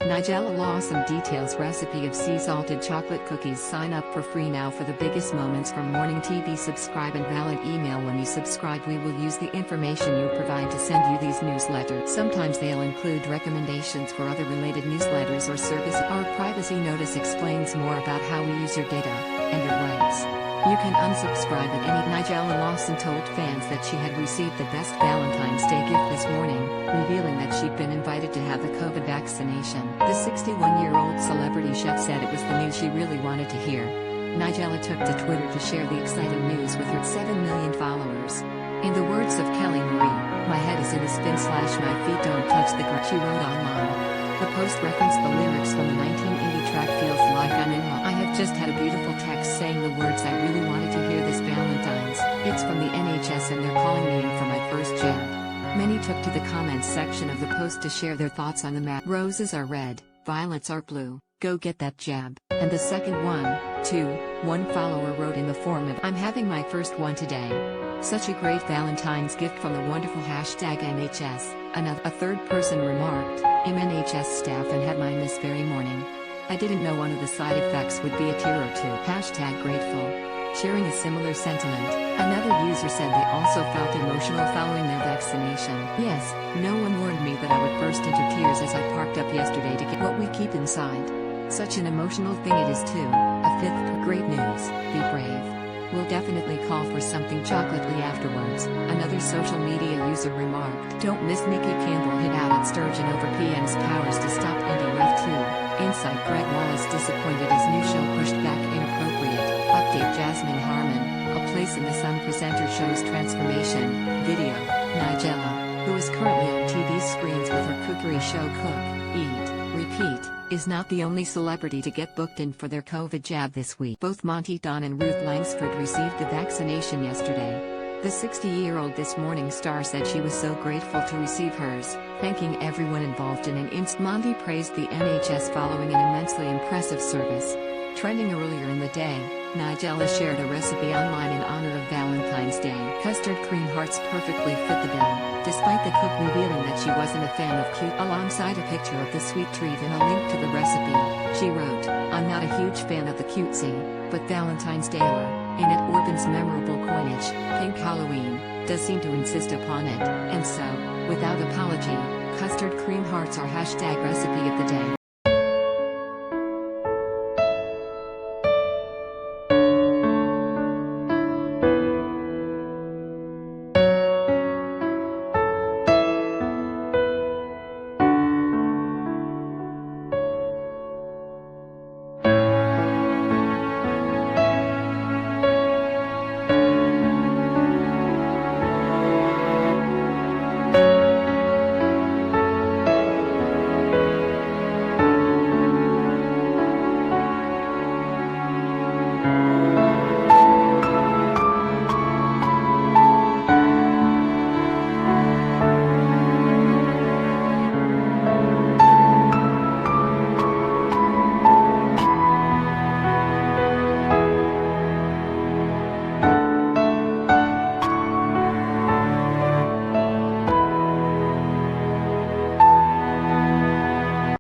Nigella Lawson details recipe of sea salted chocolate cookies. Sign up for free now for the biggest moments from morning TV. Subscribe and valid email. When you subscribe, we will use the information you provide to send you these newsletters. Sometimes they'll include recommendations for other related newsletters or services. Our privacy notice explains more about how we use your data and your rights. You can unsubscribe at any. Nigella Lawson told fans that she had received the best Valentine's Day gift this morning, revealing that she'd been invited to have the COVID vaccination. The 61-year-old celebrity chef said it was the news she really wanted to hear. Nigella took to Twitter to share the exciting news with her 7 million followers. In the words of Kelly Marie, "My head is in a spin / my feet don't touch the ground," she wrote online. The post referenced the lyrics from the 1980 track "Feels Like I'm in Love." "I have just had a beautiful text saying the words I really wanted to hear this Valentine's. It's from the NHS and they're calling me in for my first jab." Many took to the comments section of the post to share their thoughts on the matter. "Roses are red, violets are blue, go get that jab." And the second one, too, one follower wrote in the form of, "I'm having my first one today. Such a great Valentine's gift from the wonderful #NHS. A third person remarked, "I'm NHS staff and had mine this very morning. I didn't know one of the side effects would be a tear or two. #grateful." Sharing a similar sentiment, another user said they also felt emotional following their vaccination. "Yes, no one warned me that I would burst into tears as I parked up yesterday to get what we keep inside. Such an emotional thing it is too." A fifth, "Great news, be brave. We'll definitely call for something chocolatey afterwards," another social media user remarked. "Don't miss Nikki Campbell hit out at Sturgeon over PM's powers to stop Indy Ref 2. Insight Greg Wallace disappointed as new show pushed back inappropriate. Update Jasmine Harmon, A Place in the Sun presenter shows transformation. Video, Nigella, who is currently on TV screens with her cookery show Cook, Eat, Repeat, is not the only celebrity to get booked in for their COVID jab this week. Both Monty Don and Ruth Langsford received the vaccination yesterday. The 60-year-old This Morning star said she was so grateful to receive hers, thanking everyone involved in an instant. Monty praised the NHS following an immensely impressive service. Trending earlier in the day, Nigella shared a recipe online in honor of Valentine's Day. Custard cream hearts perfectly fit the bill, despite the cook revealing that she wasn't a fan of cute. Alongside a picture of the sweet treat and a link to the recipe, she wrote, "I'm not a huge fan of the cutesy, but Valentine's Day in it Orban's memorable coinage, Pink Halloween, does seem to insist upon it, and so, without apology, custard cream hearts are #recipe of the day."